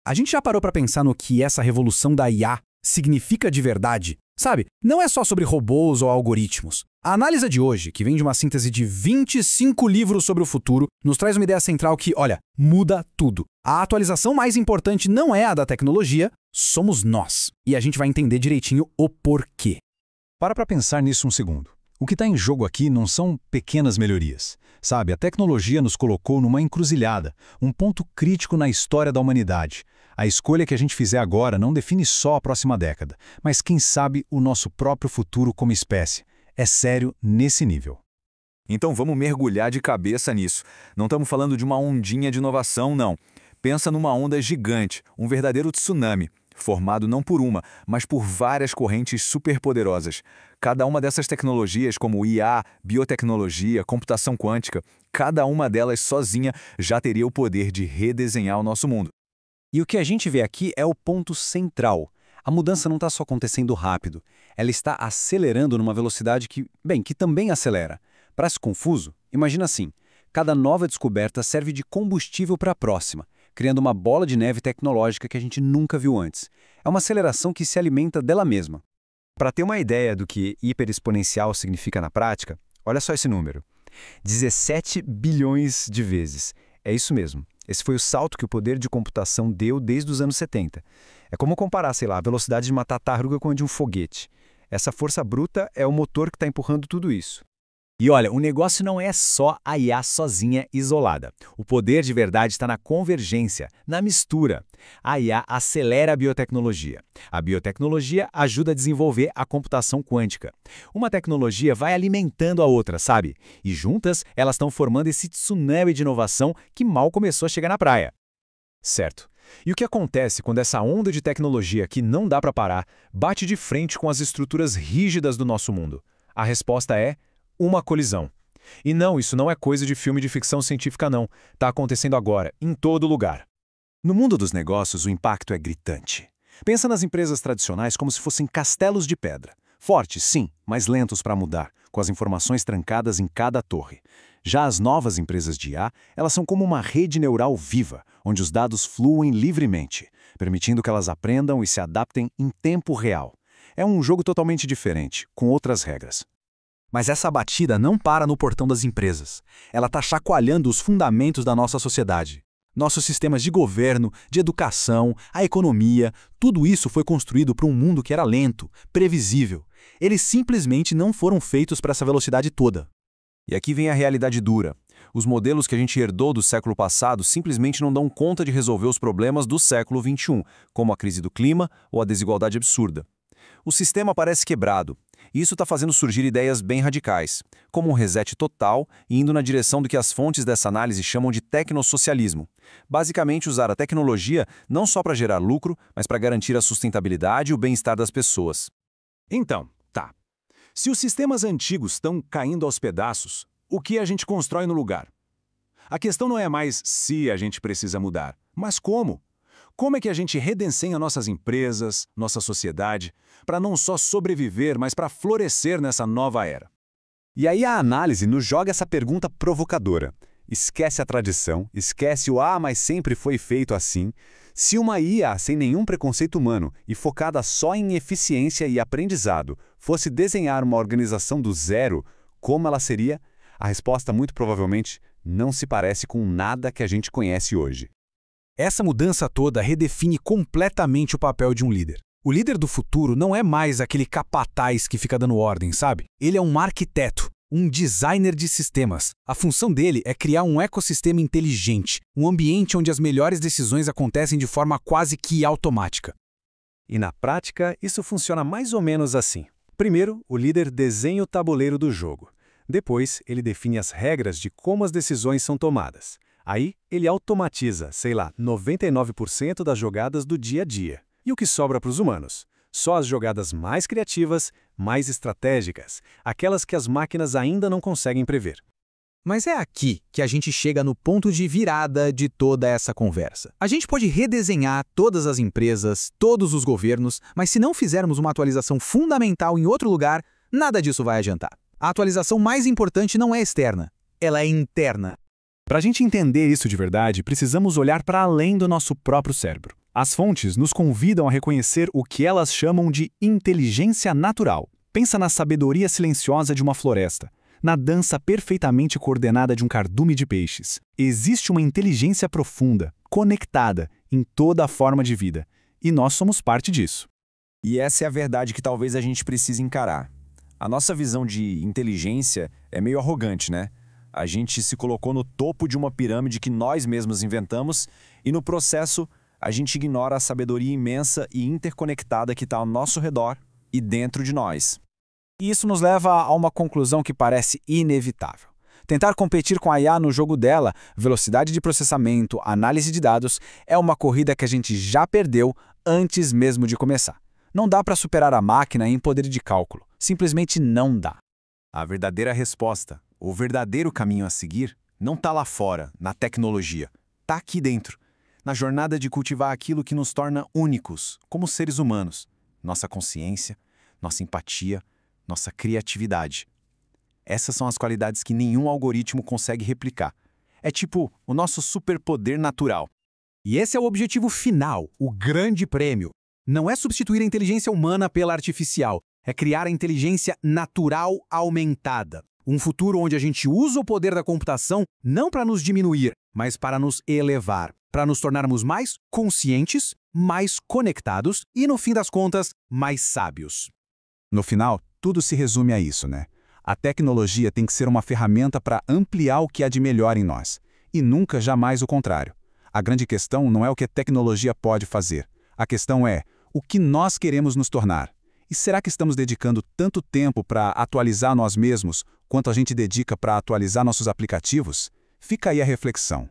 A gente já parou para pensar no que essa revolução da IA significa de verdade? Sabe, não é só sobre robôs ou algoritmos. A análise de hoje, que vem de uma síntese de 25 livros sobre o futuro, nos traz uma ideia central que, olha, muda tudo. A atualização mais importante não é a da tecnologia, somos nós. E a gente vai entender direitinho o porquê. Para pensar nisso um segundo. O que está em jogo aqui não são pequenas melhorias. Sabe, a tecnologia nos colocou numa encruzilhada, um ponto crítico na história da humanidade. A escolha que a gente fizer agora não define só a próxima década, mas quem sabe o nosso próprio futuro como espécie. É sério nesse nível. Então vamos mergulhar de cabeça nisso. Não estamos falando de uma ondinha de inovação, não. Pensa numa onda gigante, um verdadeiro tsunami, formado não por uma, mas por várias correntes superpoderosas. Cada uma dessas tecnologias, como IA, biotecnologia, computação quântica, cada uma delas sozinha já teria o poder de redesenhar o nosso mundo. E o que a gente vê aqui é o ponto central. A mudança não está só acontecendo rápido, ela está acelerando numa velocidade que também acelera. Parece confuso? Imagina assim, cada nova descoberta serve de combustível para a próxima, criando uma bola de neve tecnológica que a gente nunca viu antes. É uma aceleração que se alimenta dela mesma. Para ter uma ideia do que hiperexponencial significa na prática, olha só esse número. 17 bilhões de vezes. É isso mesmo. Esse foi o salto que o poder de computação deu desde os anos 70. É como comparar, a velocidade de uma tartaruga com a de um foguete. Essa força bruta é o motor que está empurrando tudo isso. E olha, o negócio não é só a IA sozinha, isolada. O poder de verdade está na convergência, na mistura. A IA acelera a biotecnologia. A biotecnologia ajuda a desenvolver a computação quântica. Uma tecnologia vai alimentando a outra, sabe? E juntas, elas estão formando esse tsunami de inovação que mal começou a chegar na praia. Certo. E o que acontece quando essa onda de tecnologia que não dá para parar bate de frente com as estruturas rígidas do nosso mundo? A resposta é uma colisão. E não, isso não é coisa de filme de ficção científica não. Está acontecendo agora, em todo lugar. No mundo dos negócios, o impacto é gritante. Pensa nas empresas tradicionais como se fossem castelos de pedra. Fortes, sim, mas lentos para mudar, com as informações trancadas em cada torre. Já as novas empresas de IA, elas são como uma rede neural viva, onde os dados fluem livremente, permitindo que elas aprendam e se adaptem em tempo real. É um jogo totalmente diferente, com outras regras. Mas essa batida não para no portão das empresas. Ela está chacoalhando os fundamentos da nossa sociedade. Nossos sistemas de governo, de educação, a economia, tudo isso foi construído para um mundo que era lento, previsível. Eles simplesmente não foram feitos para essa velocidade toda. E aqui vem a realidade dura. Os modelos que a gente herdou do século passado simplesmente não dão conta de resolver os problemas do século XXI, como a crise do clima ou a desigualdade absurda. O sistema parece quebrado. E isso está fazendo surgir ideias bem radicais, como um reset total e indo na direção do que as fontes dessa análise chamam de tecnossocialismo. Basicamente usar a tecnologia não só para gerar lucro, mas para garantir a sustentabilidade e o bem-estar das pessoas. Então, tá. Se os sistemas antigos estão caindo aos pedaços, o que a gente constrói no lugar? A questão não é mais se a gente precisa mudar, mas como. Como é que a gente redesenha nossas empresas, nossa sociedade, para não só sobreviver, mas para florescer nessa nova era? E aí a análise nos joga essa pergunta provocadora. Esquece a tradição, esquece o mas sempre foi feito assim. Se uma IA sem nenhum preconceito humano e focada só em eficiência e aprendizado fosse desenhar uma organização do zero, como ela seria? A resposta muito provavelmente não se parece com nada que a gente conhece hoje. Essa mudança toda redefine completamente o papel de um líder. O líder do futuro não é mais aquele capataz que fica dando ordem, sabe? Ele é um arquiteto, um designer de sistemas. A função dele é criar um ecossistema inteligente, um ambiente onde as melhores decisões acontecem de forma quase que automática. E na prática, isso funciona mais ou menos assim. Primeiro, o líder desenha o tabuleiro do jogo. Depois, ele define as regras de como as decisões são tomadas. Aí, ele automatiza, 99% das jogadas do dia a dia. E o que sobra para os humanos? Só as jogadas mais criativas, mais estratégicas, aquelas que as máquinas ainda não conseguem prever. Mas é aqui que a gente chega no ponto de virada de toda essa conversa. A gente pode redesenhar todas as empresas, todos os governos, mas se não fizermos uma atualização fundamental em outro lugar, nada disso vai adiantar. A atualização mais importante não é externa, ela é interna. Para a gente entender isso de verdade, precisamos olhar para além do nosso próprio cérebro. As fontes nos convidam a reconhecer o que elas chamam de inteligência natural. Pensa na sabedoria silenciosa de uma floresta, na dança perfeitamente coordenada de um cardume de peixes. Existe uma inteligência profunda, conectada, em toda a forma de vida. E nós somos parte disso. E essa é a verdade que talvez a gente precise encarar. A nossa visão de inteligência é meio arrogante, né? A gente se colocou no topo de uma pirâmide que nós mesmos inventamos e, no processo, a gente ignora a sabedoria imensa e interconectada que está ao nosso redor e dentro de nós. E isso nos leva a uma conclusão que parece inevitável. Tentar competir com a IA no jogo dela, velocidade de processamento, análise de dados, é uma corrida que a gente já perdeu antes mesmo de começar. Não dá para superar a máquina em poder de cálculo. Simplesmente não dá. A verdadeira resposta, o verdadeiro caminho a seguir, não está lá fora, na tecnologia. Está aqui dentro, na jornada de cultivar aquilo que nos torna únicos, como seres humanos. Nossa consciência, nossa empatia, nossa criatividade. Essas são as qualidades que nenhum algoritmo consegue replicar. É tipo o nosso superpoder natural. E esse é o objetivo final, o grande prêmio. Não é substituir a inteligência humana pela artificial, é criar a inteligência natural aumentada. Um futuro onde a gente usa o poder da computação não para nos diminuir, mas para nos elevar, para nos tornarmos mais conscientes, mais conectados e, no fim das contas, mais sábios. No final, tudo se resume a isso, né? A tecnologia tem que ser uma ferramenta para ampliar o que há de melhor em nós, e nunca, jamais o contrário. A grande questão não é o que a tecnologia pode fazer. A questão é o que nós queremos nos tornar. E será que estamos dedicando tanto tempo para atualizar nós mesmos quanto a gente dedica para atualizar nossos aplicativos? Fica aí a reflexão.